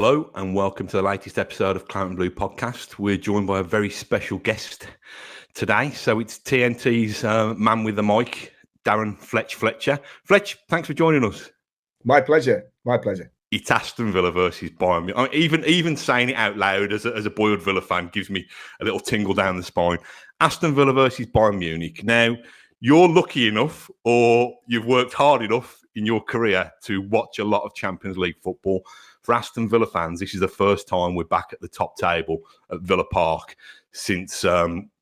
Hello and welcome to the latest episode of Claret and Blue podcast. We're joined by a very special guest today. So it's TNT's man with the mic, Darren Fletcher. Fletch, thanks for joining us. My pleasure. My pleasure. It's Aston Villa versus Bayern Munich. I mean, even saying it out loud as a boyhood Villa fan gives me a little tingle down the spine. Aston Villa versus Bayern Munich. Now, you're lucky enough, or you've worked hard enough in your career to watch a lot of Champions League football. For Aston Villa fans, this is the first time we're back at the top table at Villa Park since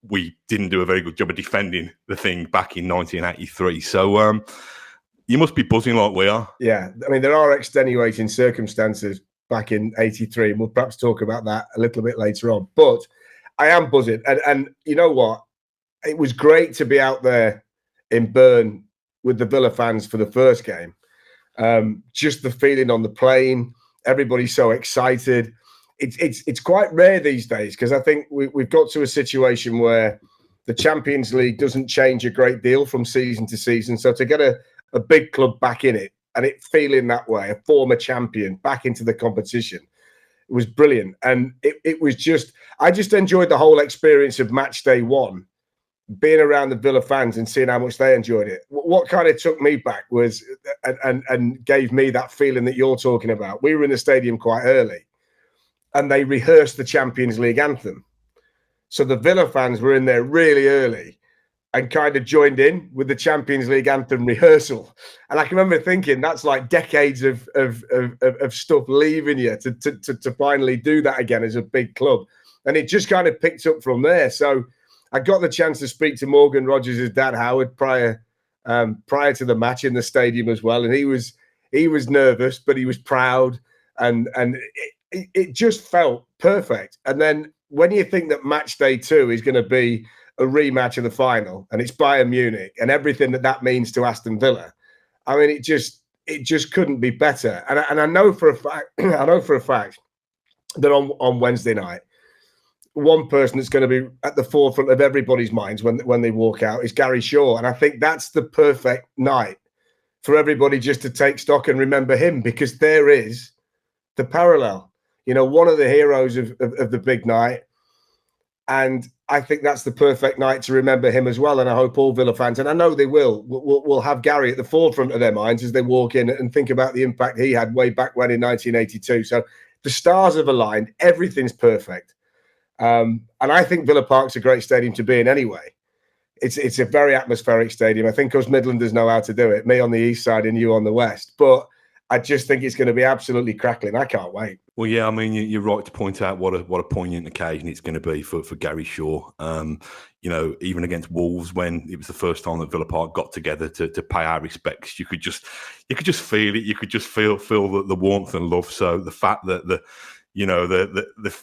we didn't do a very good job of defending the thing back in 1983. So you must be buzzing like we are. Yeah, I mean, there are extenuating circumstances back in 83, and we'll perhaps talk about that a little bit later on. But I am buzzing. And you know what? It was great to be out there in Bern with the Villa fans for the first game. Just the feeling on the plane. Everybody's so excited. It's quite rare these days because I think we've got to a situation where the Champions League doesn't change a great deal from season to season. So to get a big club back in it and it feeling that way, a former champion back into the competition, it was brilliant. And it was just, I just enjoyed the whole experience of match day one, being around the Villa fans and seeing how much they enjoyed it. What kind of took me back was, and gave me that feeling that you're talking about. We were in the stadium quite early and they rehearsed the Champions League anthem. So the Villa fans were in there really early and kind of joined in with the Champions League anthem rehearsal. And I can remember thinking that's like decades of stuff leaving you to finally do that again as a big club. And it just kind of picked up from there. So I got the chance to speak to Morgan Rogers' dad, Howard, prior to the match in the stadium as well. And he was nervous, but he was proud. And it just felt perfect. And then when you think that match day two is going to be a rematch of the final, and it's Bayern Munich and everything that means to Aston Villa, I mean, it just couldn't be better. And I know for a fact, that on Wednesday night, one person that's going to be at the forefront of everybody's minds when they walk out is Gary Shaw. And I think that's the perfect night for everybody just to take stock and remember him, because there is the parallel, you know, one of the heroes of the big night. And I think that's the perfect night to remember him as well. And I hope all Villa fans, and I know they will have Gary at the forefront of their minds as they walk in and think about the impact he had way back when in 1982. So the stars have aligned. Everything's perfect. And I think Villa Park's a great stadium to be in anyway. It's a very atmospheric stadium. I think us Midlanders know how to do it, me on the east side and you on the west. But I just think it's going to be absolutely crackling. I can't wait. Well, yeah, I mean, you're right to point out what a poignant occasion it's going to be for Gary Shaw. You know, even against Wolves, when it was the first time that Villa Park got together to pay our respects, you could just feel it. You could just feel the warmth and love. So the fact that the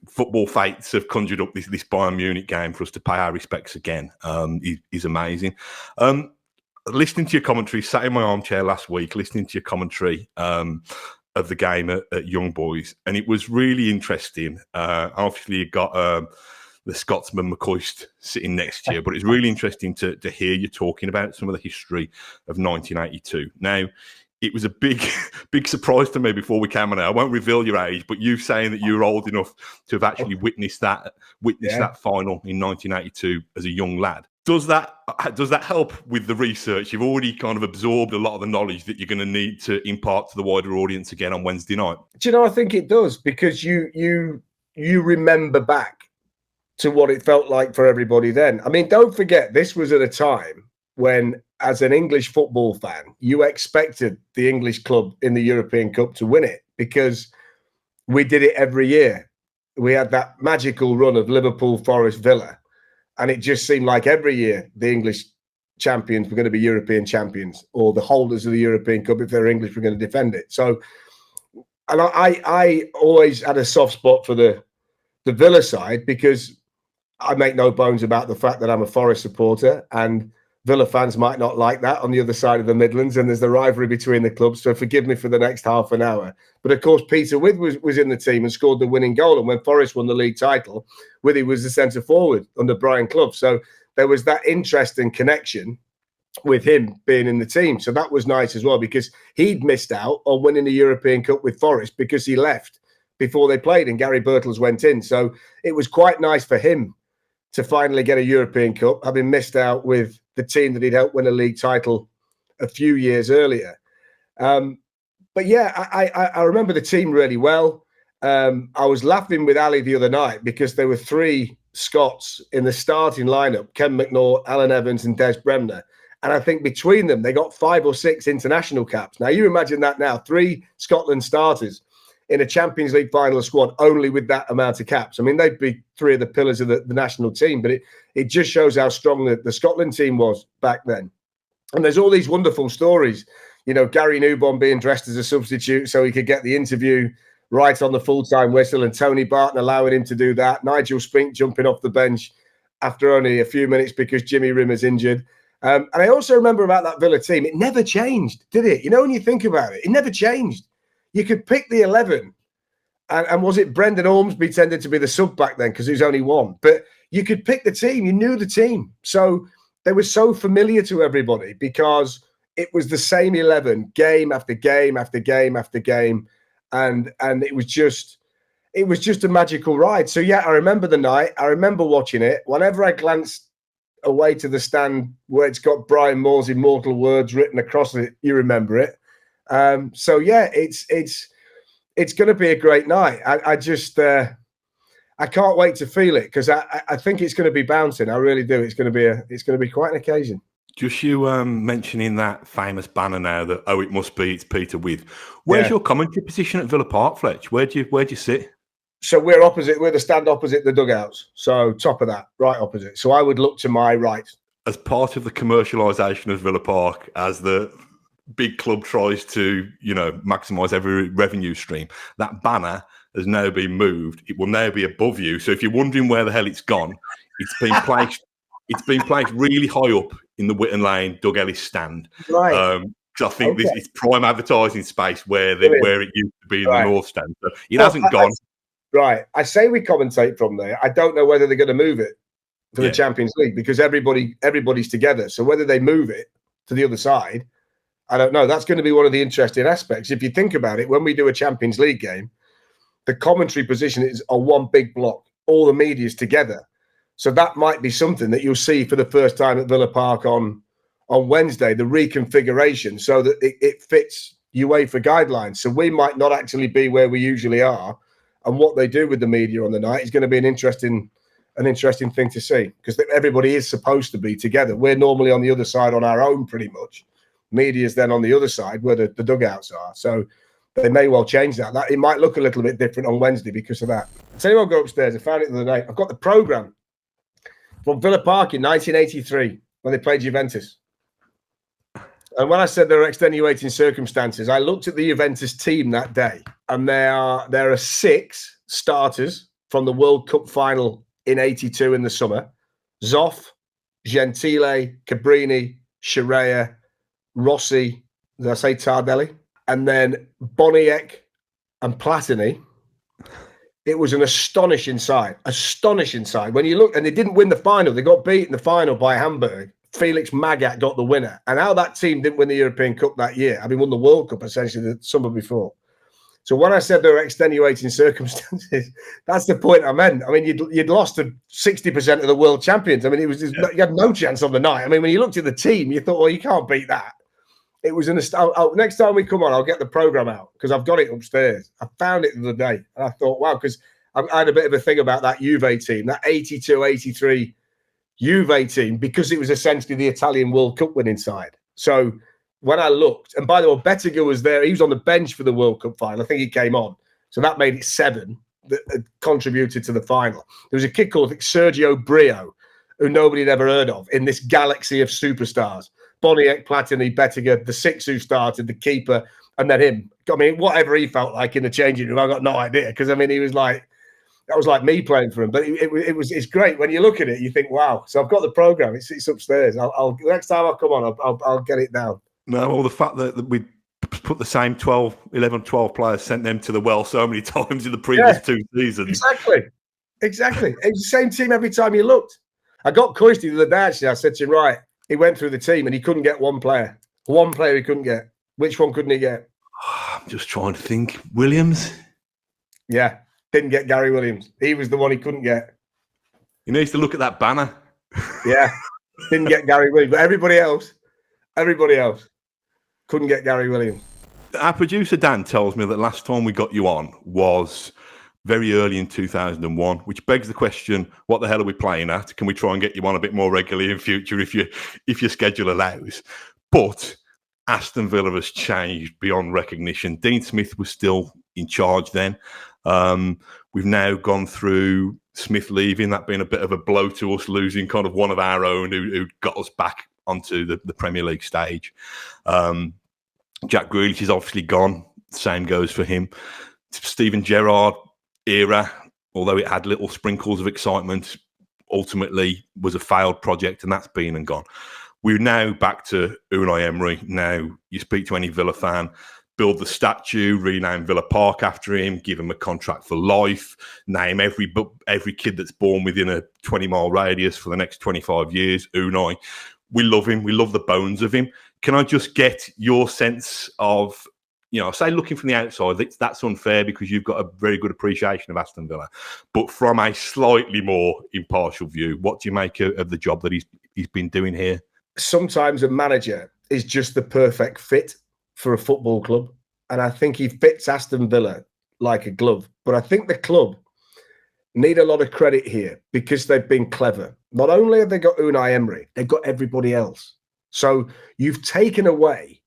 football fates have conjured up this Bayern Munich game for us to pay our respects again is amazing. Listening to your commentary, sat in my armchair last week, listening to your commentary of the game at Young Boys, and it was really interesting. Obviously, you got the Scotsman McCoist sitting next to you, but it's really interesting to hear you talking about some of the history of 1982. Now, it was a big surprise to me before we came on. I won't reveal your age, but you saying that you were old enough to have actually witnessed that final in 1982 as a young lad. Does that help with the research? You've already kind of absorbed a lot of the knowledge that you're going to need to impart to the wider audience again on Wednesday night. Do you know? I think it does, because you remember back to what it felt like for everybody then. I mean, don't forget, this was at a time when, as an English football fan, you expected the English club in the European Cup to win it, because we did it every year. We had that magical run of Liverpool, Forest, Villa, and it just seemed like every year the English champions were going to be European champions, or the holders of the European Cup, if they're English, were going to defend it. So, and I always had a soft spot for the Villa side, because I make no bones about the fact that I'm a Forest supporter, and Villa fans might not like that on the other side of the Midlands, and there's the rivalry between the clubs, so forgive me for the next half an hour. But of course, Peter Withe was in the team and scored the winning goal, and when Forest won the league title, Withe was the centre forward under Brian Clough. So there was that interesting connection with him being in the team. So that was nice as well, because he'd missed out on winning the European Cup with Forest because he left before they played, and Gary Birtles went in. So it was quite nice for him to finally get a European Cup, having missed out with the team that he'd helped win a league title a few years earlier. But yeah, I remember the team really well. I was laughing with Ali the other night because there were 3 Scots in the starting lineup: Ken McNaught, Alan Evans, and Des Bremner. And I think between them, they got 5 or 6 international caps. Now, you imagine that now, 3 Scotland starters in a Champions League final squad only with that amount of caps. I mean, they'd be 3 of the pillars of the national team, but it just shows how strong the Scotland team was back then. And there's all these wonderful stories. You know, Gary Newbon being dressed as a substitute so he could get the interview right on the full-time whistle, and Tony Barton allowing him to do that. Nigel Spink jumping off the bench after only a few minutes because Jimmy Rimmer's injured. And I also remember about that Villa team, it never changed, did it? You know, when you think about it, it never changed. You could pick the 11. And was it Brendan Ormsby tended to be the sub back then because there was only one? But you could pick the team. You knew the team. So they were so familiar to everybody because it was the same 11 game after game after game after game. And it was just a magical ride. So yeah, I remember the night. I remember watching it. Whenever I glanced away to the stand where it's got Brian Moore's immortal words written across it, you remember it. So yeah, it's going to be a great night. I can't wait to feel it because I think it's going to be bouncing. I really do. It's going to be quite an occasion. Just you mentioning that famous banner now that it must be, it's Peter With. Where's your commentary position at Villa Park, Fletch? Where do you sit? So we're opposite. We're the stand opposite the dugouts. So top of that, right opposite. So I would look to my right. As part of the commercialisation of Villa Park, as the big club tries to, maximise every revenue stream, that banner has now been moved. It will now be above you. So if you're wondering where the hell it's gone, it's been placed. It's been placed really high up in the Whitton Lane Doug Ellis stand. Right. I think this is prime advertising space where it used to be in the North Stand. So it hasn't gone. Right. I say we commentate from there. I don't know whether they're going to move it to the Champions League because everybody's together. So whether they move it to the other side, I don't know. That's going to be one of the interesting aspects. If you think about it, when we do a Champions League game, the commentary position is on one big block. All the media's together. So that might be something that you'll see for the first time at Villa Park on Wednesday, the reconfiguration, so that it fits UEFA guidelines. So we might not actually be where we usually are. And what they do with the media on the night is going to be an interesting thing to see because everybody is supposed to be together. We're normally on the other side on our own pretty much. Media's then on the other side where the dugouts are. So they may well change that. It might look a little bit different on Wednesday because of that. I'll tell you what, I'll go upstairs. I found it the other night. I've got the programme from Villa Park in 1983 when they played Juventus. And when I said there are extenuating circumstances, I looked at the Juventus team that day, and there are 6 starters from the World Cup final in '82 in the summer: Zoff, Gentile, Cabrini, Scirea, Rossi. Did I say Tardelli? And then Boniek and Platini. It was an astonishing side. When you look, and they didn't win the final. They got beat in the final by Hamburg. Felix Magath got the winner. And how that team didn't win the European Cup that year, having won the World Cup essentially the summer before. So when I said there were extenuating circumstances, that's the point I meant. I mean, you'd lost to 60% of the world champions. I mean, you had no chance on the night. I mean, when you looked at the team, you thought, well, you can't beat that. It was next time we come on, I'll get the programme out because I've got it upstairs. I found it the other day. And I thought, wow, because I had a bit of a thing about that Juve team, that 82-83 Juve team, because it was essentially the Italian World Cup winning side. So when I looked, and by the way, Bettiger was there. He was on the bench for the World Cup final. I think he came on. So that made it 7 that contributed to the final. There was a kid called Sergio Brio, who nobody had ever heard of in this galaxy of superstars. Boniek, Platini, Bettiger, the 6 who started, the keeper, and then him. I mean, whatever he felt like in the changing room, I got no idea. Because, I mean, he was like, that was like me playing for him. But it's great. When you look at it, you think, wow. So I've got the programme. It's upstairs. I'll next time I come on, I'll get it down. No, well, the fact that we put the same 11, 12 players, sent them to the well so many times in the previous 2 seasons. Exactly. It was the same team every time you looked. I got Coisty the other day, actually. I said to him, right, he went through the team and he couldn't get one player. One player he couldn't get. Which one couldn't he get? I'm just trying to think. Williams? Yeah, didn't get Gary Williams. He was the one he couldn't get. He needs to look at that banner. Yeah, didn't get Gary Williams, but everybody else couldn't get Gary Williams. Our producer Dan tells me that last time we got you on was very early in 2001, which begs the question: what the hell are we playing at? Can we try and get you on a bit more regularly in future if your schedule allows? But Aston Villa has changed beyond recognition. Dean Smith was still in charge then. We've now gone through Smith leaving, that being a bit of a blow to us, losing kind of one of our own who got us back onto the Premier League stage. Jack Grealish is obviously gone. Same goes for him. Steven Gerrard era, although it had little sprinkles of excitement, ultimately was a failed project, and that's been and gone. We're now back to Unai Emery. Now you speak to any Villa fan, build the statue, rename Villa Park after him, give him a contract for life, name every kid that's born within a 20-mile radius for the next 25 years. Unai, we love him. We love the bones of him. Can I just get your sense of, say looking from the outside, that's unfair because you've got a very good appreciation of Aston Villa. But from a slightly more impartial view, what do you make of the job that he's been doing here? Sometimes a manager is just the perfect fit for a football club. And I think he fits Aston Villa like a glove. But I think the club need a lot of credit here because they've been clever. Not only have they got Unai Emery, they've got everybody else. So you've taken away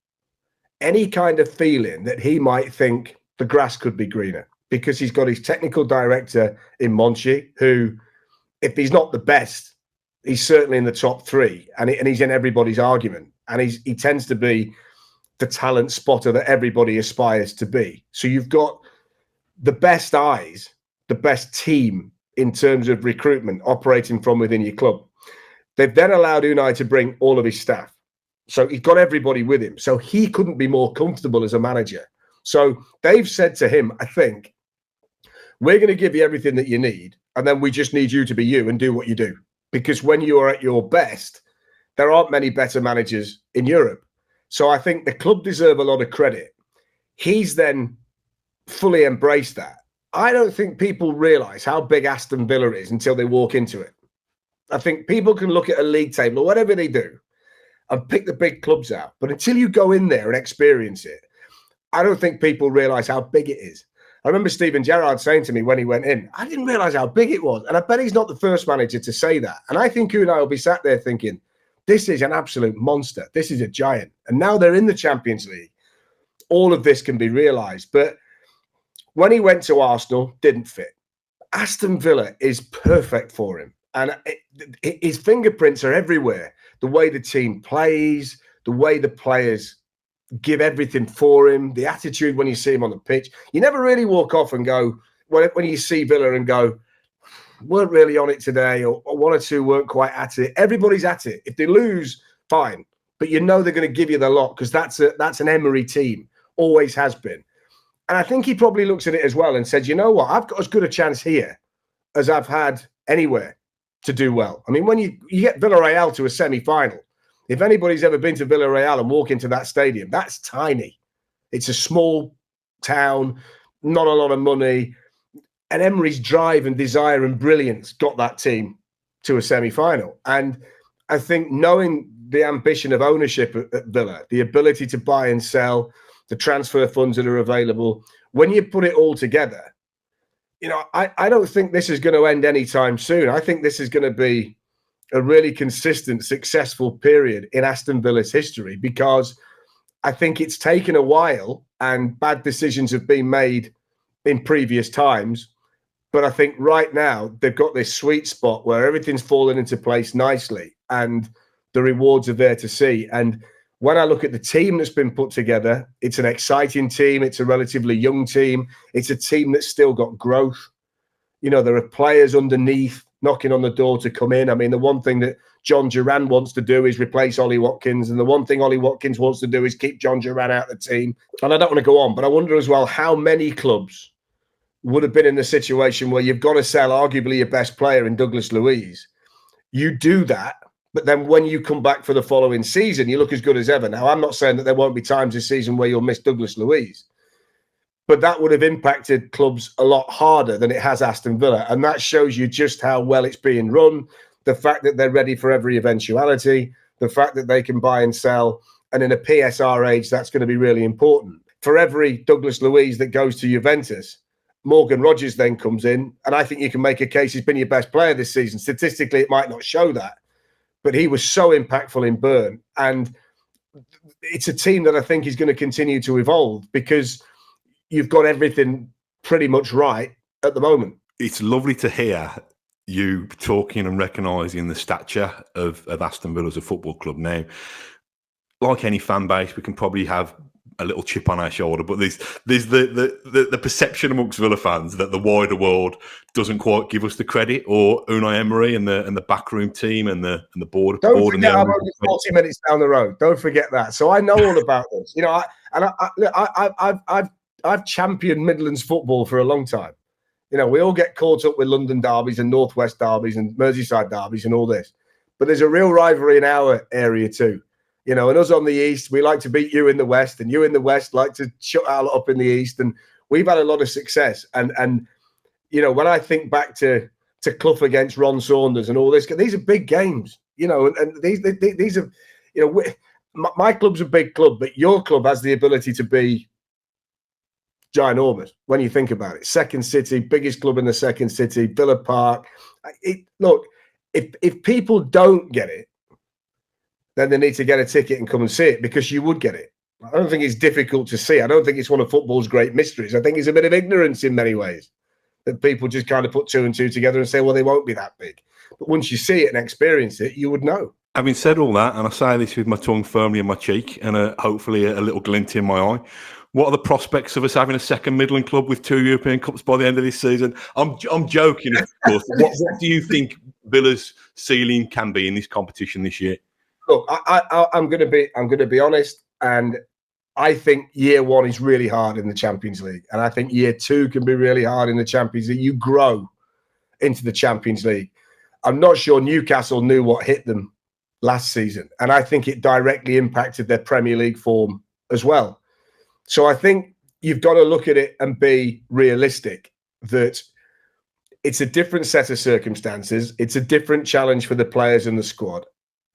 any kind of feeling that he might think the grass could be greener because he's got his technical director in Monchi, who, if he's not the best, he's certainly in the top three, and he's in everybody's argument. And he tends to be the talent spotter that everybody aspires to be. So you've got the best eyes, the best team in terms of recruitment operating from within your club. They've then allowed Unai to bring all of his staff. So he's got everybody with him. So he couldn't be more comfortable as a manager. So they've said to him, I think, we're going to give you everything that you need, and then we just need you to be you and do what you do. Because when you are at your best, there aren't many better managers in Europe. So I think the club deserve a lot of credit. He's then fully embraced that. I don't think people realise how big Aston Villa is until they walk into it. I think people can look at a league table or whatever they do and pick the big clubs out. But until you go in there and experience it, I don't think people realise how big it is. I remember Steven Gerrard saying to me when he went in, I didn't realise how big it was. And I bet he's not the first manager to say that. And I think Unai will be sat there thinking, this is an absolute monster. This is a giant. And now they're in the Champions League. All of this can be realised. But when he went to Arsenal, didn't fit. Aston Villa is perfect for him. And his fingerprints are everywhere. The way the team plays, the way the players give everything for him, the attitude when you see him on the pitch. You never really walk off and go, when you see Villa and go, weren't really on it today, or one or two weren't quite at it. Everybody's at it. If they lose, fine. But you know they're going to give you the lot because that's an Emery team. Always has been. And I think he probably looks at it as well and said, you know what, I've got as good a chance here as I've had anywhere to do well. I mean, when you get Villarreal to a semi-final, if anybody's ever been to Villarreal and walk into that stadium, that's tiny. It's a small town, not a lot of money. And Emery's drive and desire and brilliance got that team to a semi-final. And I think knowing the ambition of ownership at Villa, the ability to buy and sell, the transfer funds that are available, when you put it all together, I don't think this is going to end anytime soon. I think this is going to be a really consistent, successful period in Aston Villa's history because I think it's taken a while and bad decisions have been made in previous times. But I think right now they've got this sweet spot where everything's fallen into place nicely and the rewards are there to see. And when I look at the team that's been put together, it's an exciting team. It's a relatively young team. It's a team that's still got growth. There are players underneath knocking on the door to come in. I mean, the one thing that John Duran wants to do is replace Ollie Watkins. And the one thing Ollie Watkins wants to do is keep John Duran out of the team. And I don't want to go on, but I wonder as well how many clubs would have been in the situation where you've got to sell arguably your best player in Douglas Luiz. You do that, but then when you come back for the following season, you look as good as ever. Now, I'm not saying that there won't be times this season where you'll miss Douglas Luiz, but that would have impacted clubs a lot harder than it has Aston Villa. And that shows you just how well it's being run, the fact that they're ready for every eventuality, the fact that they can buy and sell. And in a PSR age, that's going to be really important. For every Douglas Luiz that goes to Juventus, Morgan Rogers then comes in. And I think you can make a case he's been your best player this season. Statistically, it might not show that, but he was so impactful in Bern. And it's a team that I think is going to continue to evolve because you've got everything pretty much right at the moment. It's lovely to hear you talking and recognising the stature of Aston Villa as a football club. Now, like any fan base, we can probably have a little chip on our shoulder, but there's the perception amongst Villa fans that the wider world doesn't quite give us the credit, or Unai Emery and the backroom team and the board. Don't board forget, and I'm only 40 minutes down the road. Don't forget that. So I know all about this. You know, I've championed Midlands football for a long time. You know, we all get caught up with London derbies and Northwest derbies and Merseyside derbies and all this, but there's a real rivalry in our area too. You know, and us on the East, we like to beat you in the West, and you in the West like to shut our lot up in the East. And we've had a lot of success. And you know, when I think back to Clough against Ron Saunders and all this, these are big games. You know, and these are, you know, my club's a big club, but your club has the ability to be ginormous when you think about it. Second city, biggest club in the second city, Villa Park. Look, if people don't get it, then they need to get a ticket and come and see it, because you would get it. I don't think it's difficult to see. I don't think it's one of football's great mysteries. I think it's a bit of ignorance in many ways that people just kind of put two and two together and say, well, they won't be that big. But once you see it and experience it, you would know. Having said all that, and I say this with my tongue firmly in my cheek and hopefully a little glint in my eye, what are the prospects of us having a second Midland club with 2 European Cups by the end of this season? I'm joking, of course. What do you think Villa's ceiling can be in this competition this year? Look, I'm going to be honest, and I think year one is really hard in the Champions League, and I think year two can be really hard in the Champions League. You grow into the Champions League. I'm not sure Newcastle knew what hit them last season, and I think it directly impacted their Premier League form as well. So I think you've got to look at it and be realistic that it's a different set of circumstances. It's a different challenge for the players and the squad.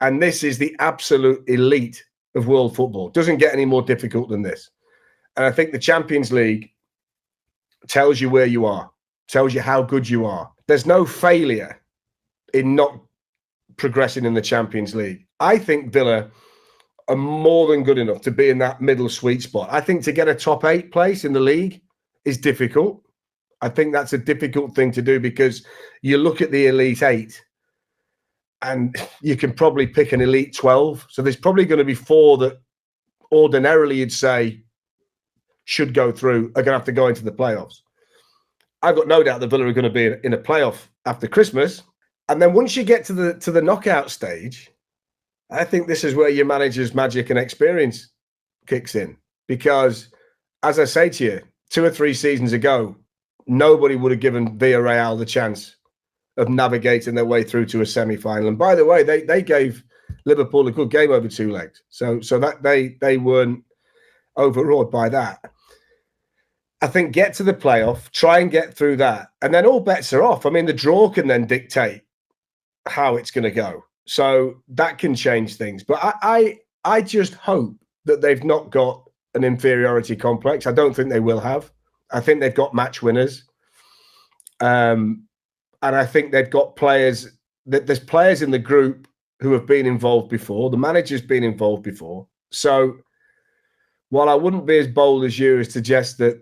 And this is the absolute elite of world football. It doesn't get any more difficult than this. And I think the Champions League tells you where you are, tells you how good you are. There's no failure in not progressing in the Champions League. I think Villa are more than good enough to be in that middle sweet spot. I think to get a top 8 place in the league is difficult. I think that's a difficult thing to do, because you look at the elite 8 and you can probably pick an elite 12. So there's probably going to be 4 that ordinarily you'd say should go through, are going to have to go into the playoffs. I've got no doubt that Villa are going to be in a playoff after Christmas. And then once you get to the knockout stage, I think this is where your manager's magic and experience kicks in. Because, as I say to you, 2 or 3 seasons ago, nobody would have given Villarreal the chance of navigating their way through to a semi-final. And by the way, they gave Liverpool a good game over 2 legs. So that they weren't overawed by that. I think get to the playoff, try and get through that, and then all bets are off. I mean, the draw can then dictate how it's going to go. So that can change things. But I just hope that they've not got an inferiority complex. I don't think they will have. I think they've got match winners. And I think they've got players, that there's players in the group who have been involved before. The manager's been involved before. So while I wouldn't be as bold as you as suggest that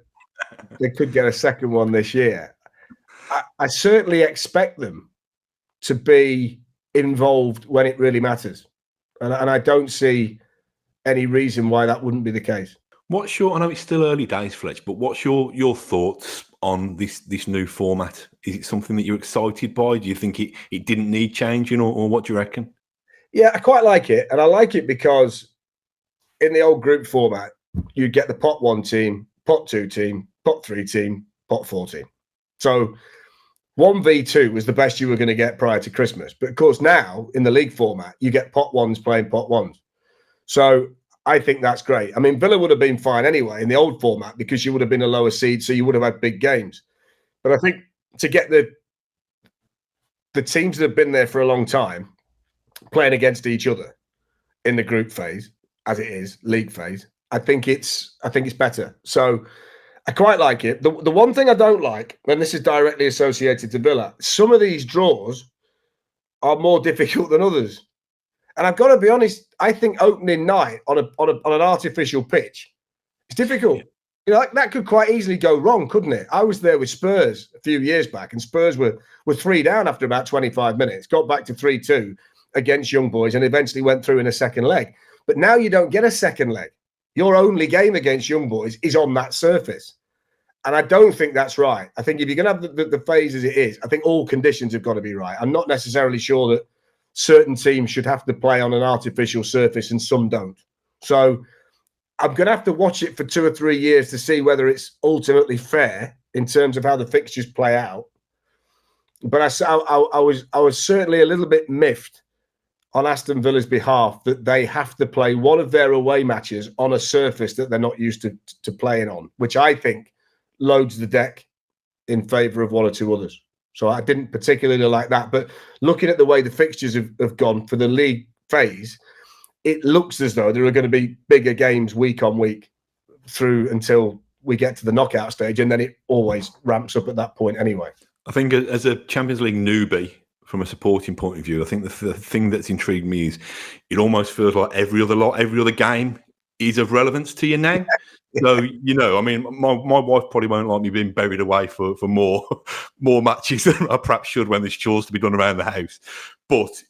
they could get a second one this year, I certainly expect them to be involved when it really matters. And I don't see any reason why that wouldn't be the case. What's your, I know it's still early days, Fletch, but what's your thoughts on this new format? Is it something that you're excited by? Do you think it didn't need changing, or what do you reckon? Yeah, I quite like it. And I like it because in the old group format, you get the pot 1 team, pot 2 team, pot 3 team, pot 4 team. So 1v2 was the best you were going to get prior to Christmas. But of course now in the league format, you get pot 1s playing pot 1s. So I think that's great. I mean, Villa would have been fine anyway in the old format because you would have been a lower seed, so you would have had big games. But I think to get the teams that have been there for a long time playing against each other in the group phase, as it is, league phase, I think it's better. So I quite like it. The one thing I don't like, and this is directly associated to Villa, some of these draws are more difficult than others. And I've got to be honest, I think opening night on an artificial pitch is difficult. You know, that could quite easily go wrong, couldn't it? I was there with Spurs a few years back, and Spurs were 3 down after about 25 minutes, got back to 3-2 against Young Boys, and eventually went through in a second leg. But now you don't get a second leg. Your only game against Young Boys is on that surface. And I don't think that's right. I think if you're going to have the phase as it is, I think all conditions have got to be right. I'm not necessarily sure that certain teams should have to play on an artificial surface and some don't. So I'm going to have to watch it for 2 or 3 years to see whether it's ultimately fair in terms of how the fixtures play out. But I was certainly a little bit miffed on Aston Villa's behalf that they have to play one of their away matches on a surface that they're not used to playing on, which I think loads the deck in favour of one or two others. So I didn't particularly like that. But looking at the way the fixtures have gone for the league phase, it looks as though there are going to be bigger games week on week through until we get to the knockout stage. And then it always ramps up at that point anyway. I think as a Champions League newbie, from a supporting point of view, I think the thing that's intrigued me is it almost feels like every other game is of relevance to you now. So, you know, I mean, my wife probably won't like me being buried away for more matches than I perhaps should when there's chores to be done around the house. But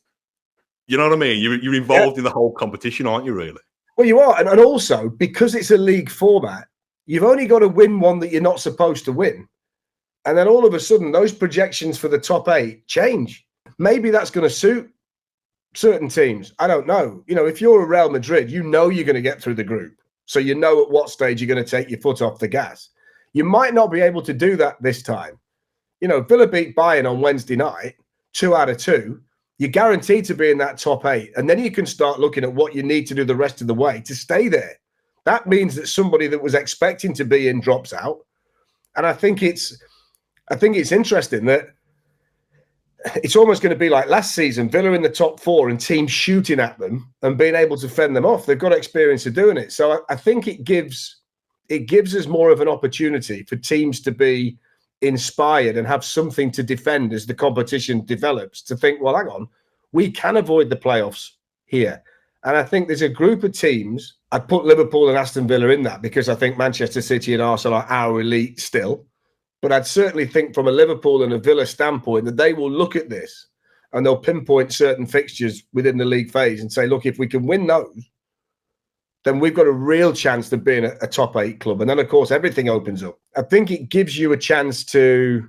you know what I mean? You're involved in the whole competition, aren't you, really? Well, you are. And also, because it's a league format, you've only got to win one that you're not supposed to win. And then all of a sudden, those projections for the top 8 change. Maybe that's going to suit certain teams. I don't know. You know, if you're a Real Madrid, you know you're going to get through the group. So you know at what stage you're going to take your foot off the gas. You might not be able to do that this time. You know, Villa beat Bayern on Wednesday night, 2 out of 2. You're guaranteed to be in that top 8. And then you can start looking at what you need to do the rest of the way to stay there. That means that somebody that was expecting to be in drops out. And I think it's interesting that it's almost going to be like last season, Villa in the top 4 and teams shooting at them and being able to fend them off. They've got experience of doing it. So I think it gives us more of an opportunity for teams to be inspired and have something to defend as the competition develops, to think, well, hang on, we can avoid the playoffs here. And I think there's a group of teams, I'd put Liverpool and Aston Villa in that because I think Manchester City and Arsenal are our elite still. But I'd certainly think from a Liverpool and a Villa standpoint that they will look at this and they'll pinpoint certain fixtures within the league phase and say, look, if we can win those, then we've got a real chance of being a top 8 club. And then, of course, everything opens up. I think it gives you a chance to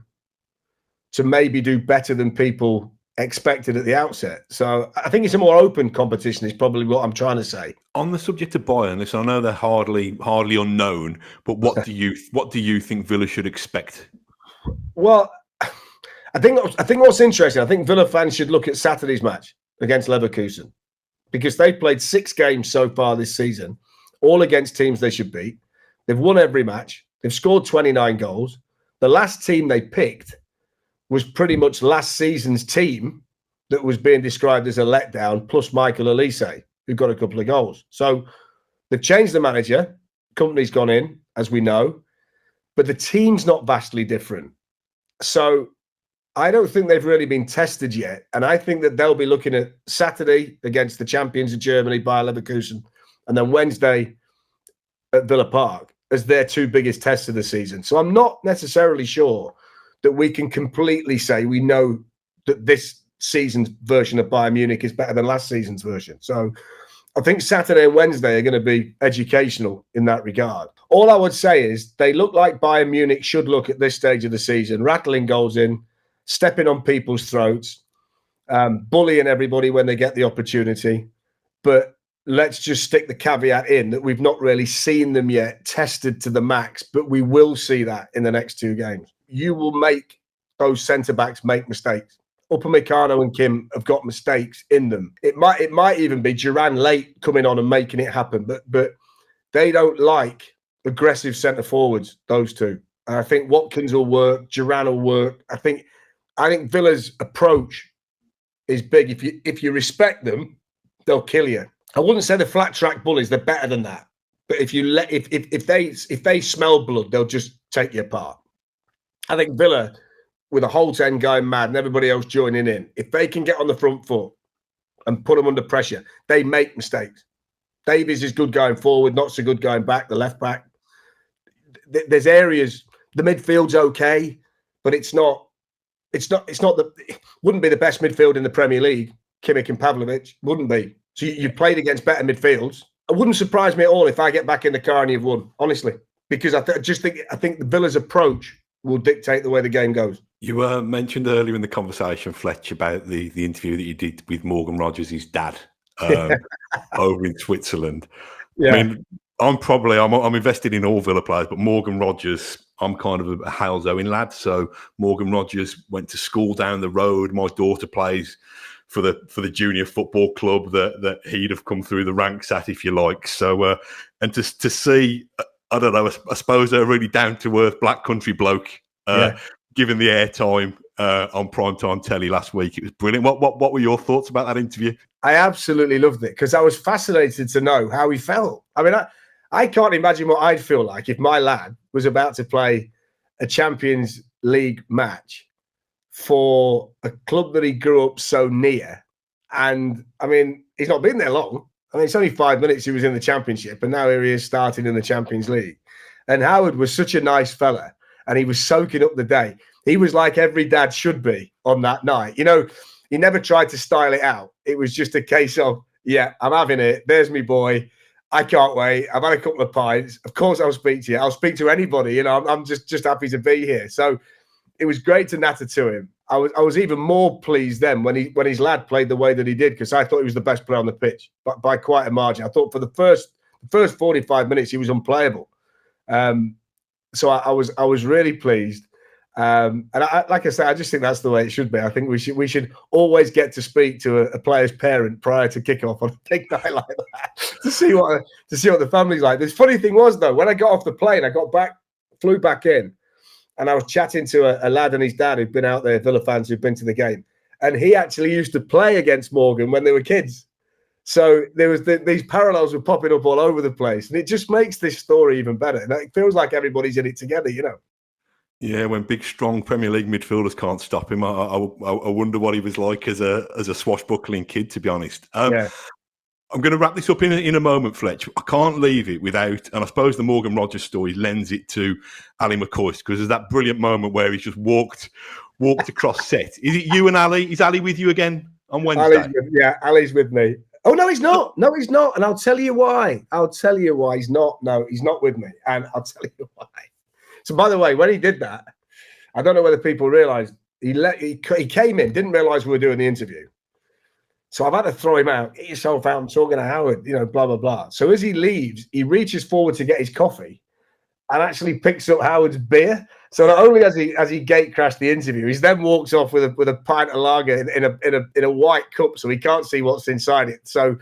maybe do better than people expected at the outset. So I think it's a more open competition is probably what I'm trying to say. On the subject of Bayern, listen, I know they're hardly unknown, but what do you think Villa should expect? Well, I think what's interesting, I think Villa fans should look at Saturday's match against Leverkusen because they've played 6 games so far this season, all against teams they should beat. They've won every match. They've scored 29 goals. The last team they picked was pretty much last season's team that was being described as a letdown, plus Michael Elise, who got a couple of goals. So they've changed the manager. Company's gone in, as we know, but the team's not vastly different. So I don't think they've really been tested yet. And I think that they'll be looking at Saturday against the champions of Germany, Bayer Leverkusen, and then Wednesday at Villa Park as their 2 biggest tests of the season. So I'm not necessarily sure that we can completely say we know that this season's version of Bayern Munich is better than last season's version. So I think Saturday and Wednesday are going to be educational in that regard. All I would say is they look like Bayern Munich should look at this stage of the season, rattling goals in, stepping on people's throats, bullying everybody when they get the opportunity. But let's just stick the caveat in that we've not really seen them yet tested to the max, but we will see that in the next 2 games. You will make those centre-backs make mistakes. Upamecano and Kim have got mistakes in them. It might even be Duran late coming on and making it happen, but they don't like aggressive centre forwards, those two. And I think Watkins will work, Duran will work. I think Villa's approach is big. If you respect them, they'll kill you. I wouldn't say the flat track bullies, they're better than that. But if they smell blood, they'll just take you apart. I think Villa, with a whole 10 going mad and everybody else joining in, if they can get on the front foot and put them under pressure, they make mistakes. Davies is good going forward, not so good going back, the left back. There's areas, the midfield's okay, but it wouldn't be the best midfield in the Premier League. Kimmich and Pavlovic wouldn't be. So you've played against better midfields. It wouldn't surprise me at all if I get back in the car and you've won, honestly, because I think the Villa's approach will dictate the way the game goes. You mentioned earlier in the conversation, Fletch, about the interview that you did with Morgan Rogers, his dad, over in Switzerland. Yeah. I mean, I'm invested in all Villa players, but Morgan Rogers, I'm kind of a Hales Owen lad. So Morgan Rogers went to school down the road. My daughter plays for the junior football club that he'd have come through the ranks at, if you like. So and to see, I don't know, I suppose a really down to earth black country bloke given the airtime on primetime telly last week, it was brilliant. What were your thoughts about that interview? I absolutely loved it because I was fascinated to know how he felt. I mean, I can't imagine what I'd feel like if my lad was about to play a Champions League match for a club that he grew up so near. And I mean, he's not been there long. I mean, it's only 5 minutes he was in the Championship, and now here he is starting in the Champions League. And Howard was such a nice fella, and he was soaking up the day. He was like every dad should be on that night. You know, he never tried to style it out. It was just a case of, yeah, I'm having it. There's me boy. I can't wait. I've had a couple of pints. Of course, I'll speak to you. I'll speak to anybody. You know, I'm just happy to be here. So it was great to natter to him. I was even more pleased then when his lad played the way that he did, because I thought he was the best player on the pitch, but by quite a margin. I thought for the first 45 minutes he was unplayable. So I was really pleased. And like I say, I just think that's the way it should be. I think we should always get to speak to a player's parent prior to kickoff on a big night like that to see what the family's like. The funny thing was, though, when I got off the plane, flew back in, and I was chatting to a lad and his dad who'd been out there, Villa fans who'd been to the game, and he actually used to play against Morgan when they were kids. So there was these parallels were popping up all over the place, and it just makes this story even better. And it feels like everybody's in it together, you know. Yeah, when big, strong Premier League midfielders can't stop him, I wonder what he was like as a swashbuckling kid, to be honest. Yeah. I'm going to wrap this up in a moment, Fletch. I can't leave it without, and I suppose the Morgan Rogers story lends it to Ally McCoist, because there's that brilliant moment where he's just walked across set. Is it you and Ally? Is Ally with you again on Wednesday? Ally's with me. Oh, no, he's not. No, he's not. And I'll tell you why. He's not. No, he's not with me. And I'll tell you why. So, by the way, when he did that, I don't know whether people realised, he came in, didn't realise we were doing the interview. So I've had to throw him out. Get yourself out. I'm talking to Howard, you know, blah, blah, blah. So as he leaves, he reaches forward to get his coffee and actually picks up Howard's beer. So not only has he gate crashed the interview, he then walks off with a pint of lager in a white cup, so he can't see what's inside it. So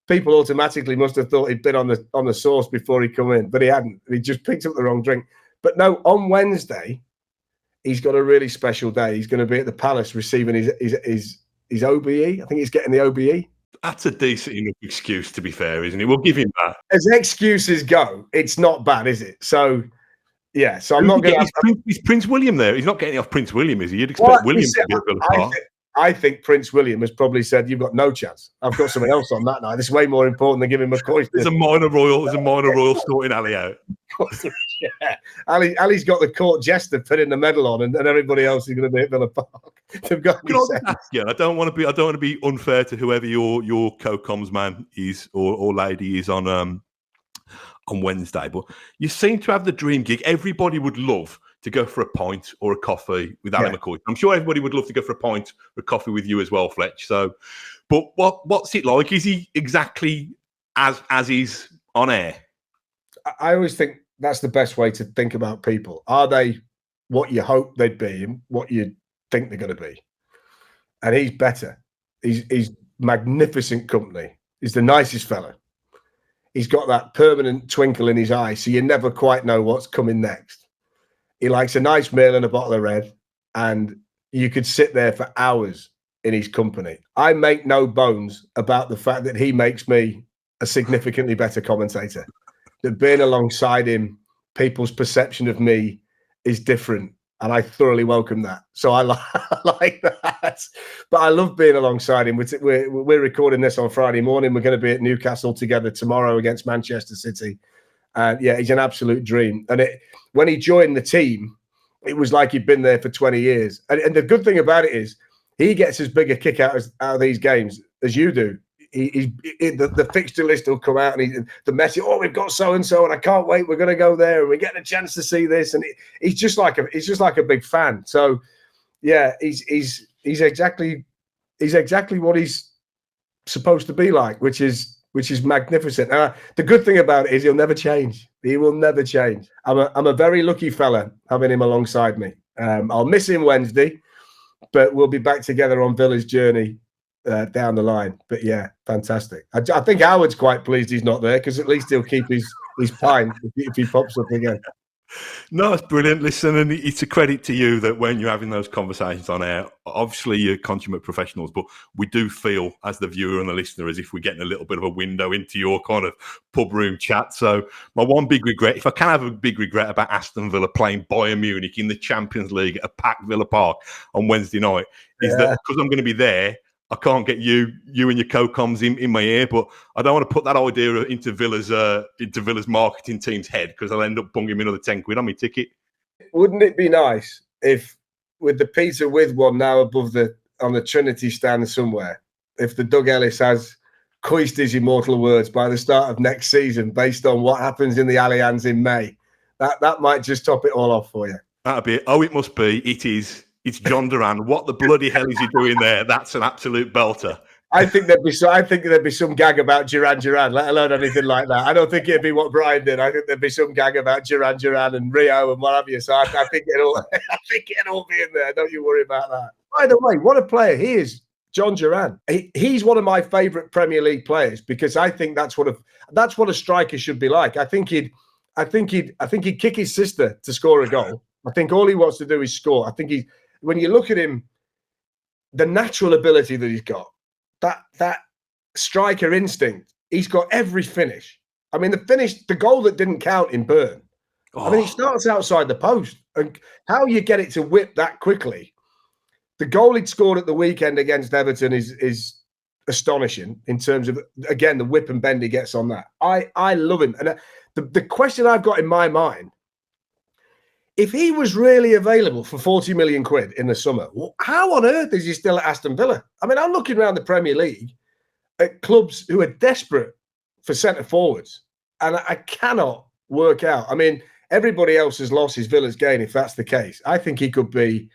people automatically must have thought he'd been on the sauce before he come in, but he hadn't. He just picked up the wrong drink. But no, on Wednesday, he's got a really special day. He's going to be at the Palace receiving his OBE. I think he's getting the OBE. That's a decent enough excuse, to be fair, isn't it? We'll give him that. As excuses go, it's not bad, is it? So, yeah. So I'm not going to. Is Prince William there? He's not getting it off Prince William, is he? You'd expect William to be at Villa Park. I think Prince William has probably said, "You've got no chance. I've got something else on that night. This is way more important than giving McCoist." There's a minor royal sorting Ally out. Yeah, Ali's got the court jester putting the medal on, and everybody else is going to be at Villa Park. They've got. Yeah, I don't want to be unfair to whoever your co-coms man is or lady is on Wednesday, but you seem to have the dream gig. Everybody would love to go for a pint or a coffee with Ally McCoist. I'm sure everybody would love to go for a pint or a coffee with you as well, Fletch. So, but what's it like? Is he exactly as he's on air? I always think that's the best way to think about people. Are they what you hope they'd be and what you think they're going to be? and he's better. He's magnificent company. He's the nicest fella. He's got that permanent twinkle in his eye, so you never quite know what's coming next. He likes a nice meal and a bottle of red, and you could sit there for hours in his company. I make no bones about the fact that he makes me a significantly better commentator. That being alongside him, people's perception of me is different, and I thoroughly welcome that. So I like that. But I love being alongside him. We're recording this on Friday morning. We're going to be at Newcastle together tomorrow against Manchester City. And yeah, he's an absolute dream. And when he joined the team, it was like he'd been there for 20 years. And the good thing about it is he gets as big a kick out of these games as you do. The fixture list will come out, and the message, oh, we've got so and so, and I can't wait. We're going to go there, and we're getting a chance to see this. And he's just like a big fan. So yeah, he's exactly what he's supposed to be like, which is magnificent. The good thing about it is he'll never change. He will never change. I'm a very lucky fella having him alongside me. I'll miss him Wednesday, but we'll be back together on Villa's journey down the line. But yeah, fantastic. I think Howard's quite pleased he's not there, because at least he'll keep his pint if he pops up again. No, it's brilliant. Listen, and it's a credit to you that when you're having those conversations on air, obviously you're consummate professionals, but we do feel, as the viewer and the listener, as if we're getting a little bit of a window into your kind of pub room chat. So my one big regret, if I can have a big regret about Aston Villa playing Bayern Munich in the Champions League at a packed Villa Park on Wednesday night, is that because I'm going to be there, I can't get you and your co-coms in my ear, but I don't want to put that idea into Villa's marketing team's head, because I'll end up bunging me another 10 quid on my ticket. Wouldn't it be nice if, with the Peter With one now on the Trinity stand somewhere, if the Doug Ellis has coist his immortal words by the start of next season, based on what happens in the Allianz in May, that might just top it all off for you. That'd be it. Oh, it must be. It is. It's John Duran. What the bloody hell is he doing there? That's an absolute belter. I think there'd be some gag about Duran, let alone anything like that. I don't think it'd be what Brian did. I think there'd be some gag about Duran and Rio and what have you. So I think it'll be in there. Don't you worry about that. By the way, what a player he is, John Duran. He's one of my favourite Premier League players, because I think that's what a striker should be like. I think he'd kick his sister to score a goal. I think all he wants to do is score. I think when you look at him, the natural ability that he's got, that striker instinct, he's got every finish. I mean, the goal that didn't count in Bern. I mean, he starts outside the post, and how you get it to whip that quickly. The goal he'd scored at the weekend against Everton is astonishing in terms of, again, the whip and bend he gets on that. I love him. And the question I've got in my mind, if he was really available for 40 million quid in the summer, how on earth is he still at Aston Villa? I mean, I'm looking around the Premier League at clubs who are desperate for centre forwards, and I cannot work out. I mean, everybody else has lost his Villa's gain if that's the case. I think he could be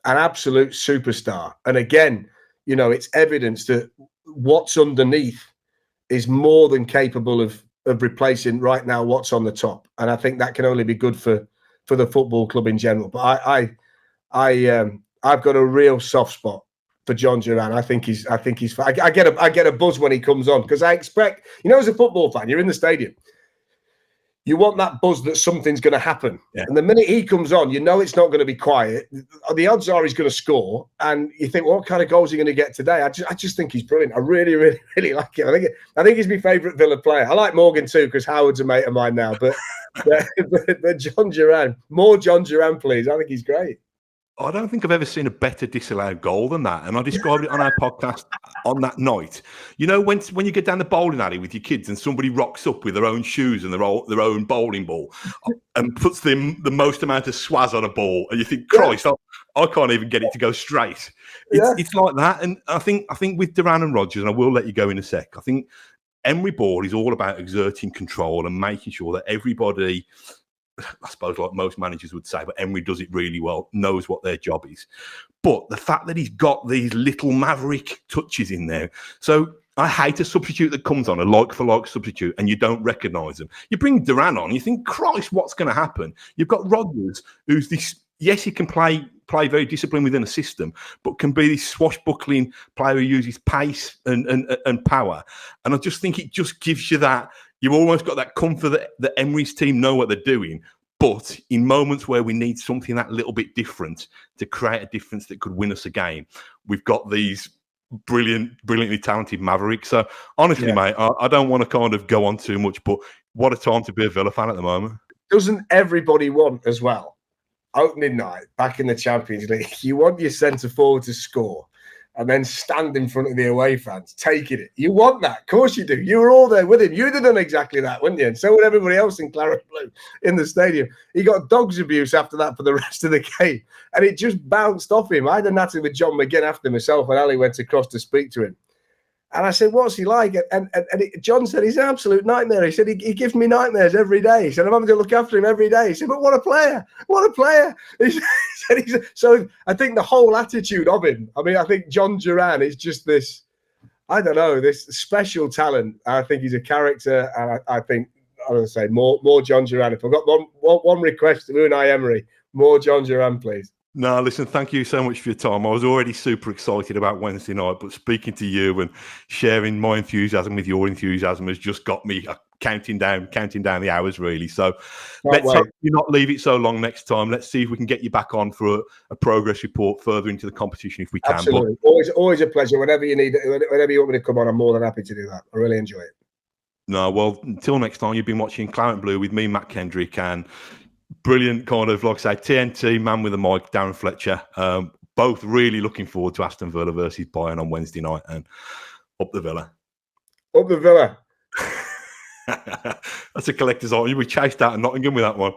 an absolute superstar. And again, you know, it's evidence that what's underneath is more than capable of replacing right now what's on the top. And I think that can only be good for the football club in general. But I've got a real soft spot for John Duran. I think he's I get a buzz when he comes on, because I expect, you know, as a football fan, you're in the stadium, you want that buzz that something's going to happen. Yeah. And the minute he comes on, you know it's not going to be quiet. The odds are he's going to score, and you think, what kind of goals are he going to get today? I just think he's brilliant. I really, really, really like him. I think he's my favourite Villa player. I like Morgan too, because Howard's a mate of mine now. But John Duran, more John Duran, please. I think he's great. I don't think I've ever seen a better disallowed goal than that. And I described it on our podcast on that night. You know, when you get down the bowling alley with your kids and somebody rocks up with their own shoes and their own bowling ball and puts the most amount of swaz on a ball, and you think, Christ, I can't even get it to go straight. It's like that. And I think with Duran and Rodgers, and I will let you go in a sec, I think Emery ball is all about exerting control and making sure that everybody, I suppose like most managers would say, but Emery does it really well, knows what their job is. But the fact that he's got these little maverick touches in there. So I hate a substitute that comes on, a like-for-like substitute, and you don't recognise them. You bring Duran on, you think, Christ, what's going to happen? You've got Rodgers, who's this, yes, he can play play very disciplined within a system, but can be this swashbuckling player who uses pace and power. And I just think it just gives you that, you've almost got that comfort that Emery's team know what they're doing. But in moments where we need something that little bit different to create a difference that could win us a game, we've got these brilliantly talented Mavericks. So honestly, mate, I don't want to kind of go on too much, but what a time to be a Villa fan at the moment. Doesn't everybody want as well, opening night back in the Champions League, you want your centre forward to score and then stand in front of the away fans taking it? You want that, of course you do. You were all there with him. You'd have done exactly that, wouldn't you? And so would everybody else in Claret Blue in the stadium. He got dog's abuse after that for the rest of the game, and it just bounced off him. I had a natter with John McGinn after myself, and Ali went across to speak to him. And I said, what's he like? And John said, he's an absolute nightmare. He said, he gives me nightmares every day. He said, I'm having to look after him every day. He said, but what a player. What a player. He said, so I think the whole attitude of him, I mean, I think John Duran is just this, I don't know, this special talent. I think he's a character. And I think, I would say, more John Duran. If I've got one request to Unai Emery, more John Duran, please. No, listen, thank you so much for your time. I was already super excited about Wednesday night, but speaking to you and sharing my enthusiasm with your enthusiasm has just got me counting down the hours, really. So let's hope you not leave it so long next time. Let's see if we can get you back on for a progress report further into the competition if we can. Absolutely. Always a pleasure. Whenever you need, whenever you want me to come on, I'm more than happy to do that. I really enjoy it. No, well, until next time, you've been watching Claret Blue with me, Matt Kendrick, and brilliant kind of, like I say, TNT man with a mic, Darren Fletcher. Both really looking forward to Aston Villa versus Bayern on Wednesday night, and up the Villa. Up the Villa. That's a collector's item. You'll be chased out of Nottingham with that one.